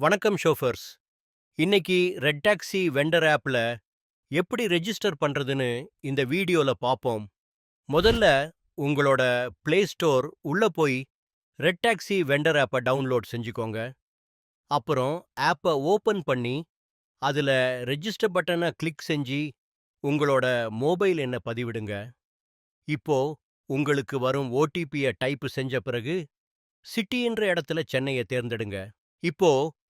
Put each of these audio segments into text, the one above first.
வணக்கம் ஷோஃபர்ஸ். இன்னைக்கு red taxi vendor ஆப்ல எப்படி ரெஜிஸ்டர் பண்றதுன்னு இந்த வீடியோல பாப்போம். முதல்ல உங்களோட பிளே ஸ்டோர் உள்ள போய் ரெட் டாக்ஸி வெண்டர் ஆப்பை டவுன்லோட் செஞ்சுக்கோங்க. அப்புறம் ஆப்பை ஓபன் பண்ணி அதுல ரெஜிஸ்டர் பட்டனை கிளிக் செஞ்சு உங்களோட மொபைல் எண்ணை பதிவிடுங்க. இப்போ உங்களுக்கு வரும் ஓடிபியை டைப் செஞ்ச பிறகு சிட்டின்ற இடத்துல சென்னையை தேர்ந்தெடுங்க. இப்போ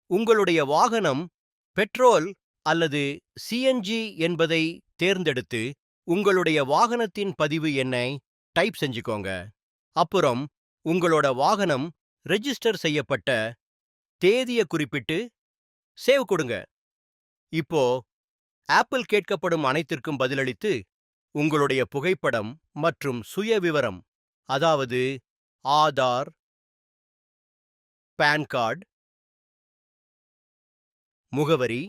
உங்களுடைய வாகனம் பெட்ரோல் அல்லது சிஎன்ஜி என்பதை தேர்ந்தெடுத்து உங்களுடைய வாகனத்தின் பதிவு எண்ணை டைப் செஞ்சுக்கோங்க. அப்புறம் உங்களோட வாகனம் ரெஜிஸ்டர் செய்யப்பட்ட தேதியை குறிப்பிட்டு சேவ் கொடுங்க. இப்போ ஆப்பிள் கேட்கப்படும் அனைத்திற்கும் பதிலளித்து உங்களுடைய புகைப்படம் மற்றும் சுயவிவரம், அதாவது ஆதார், பான் கார்டு, முகவரி,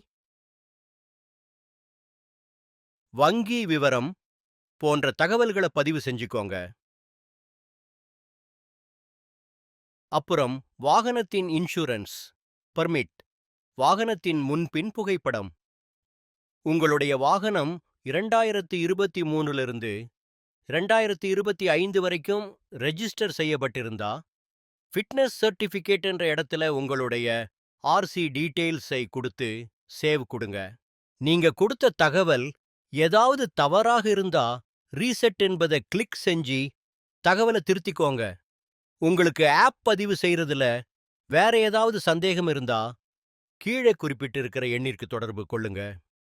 வங்கி விவரம் போன்ற தகவல்களை பதிவு செஞ்சுக்கோங்க. அப்புறம் வாகனத்தின் இன்சூரன்ஸ், பர்மிட், வாகனத்தின் முன்பின் புகைப்படம். உங்களுடைய வாகனம் 2023 2025 வரைக்கும் ரெஜிஸ்டர் செய்யப்பட்டிருந்தா ஃபிட்னஸ் சர்டிஃபிகேட் என்ற இடத்துல உங்களுடைய ஆர்சி டீட்டெயில்ஸை கொடுத்து சேவ் கொடுங்க. நீங்க கொடுத்த தகவல் ஏதாவது தவறாக இருந்தா ரீசெட் என்பதை கிளிக் செஞ்சு தகவலை திருத்திக்கோங்க. உங்களுக்கு ஆப் பதிவு செய்யறதுல வேற ஏதாவது சந்தேகம் இருந்தா கீழே குறிப்பிட்டிருக்கிற எண்ணிற்கு தொடர்பு கொள்ளுங்க.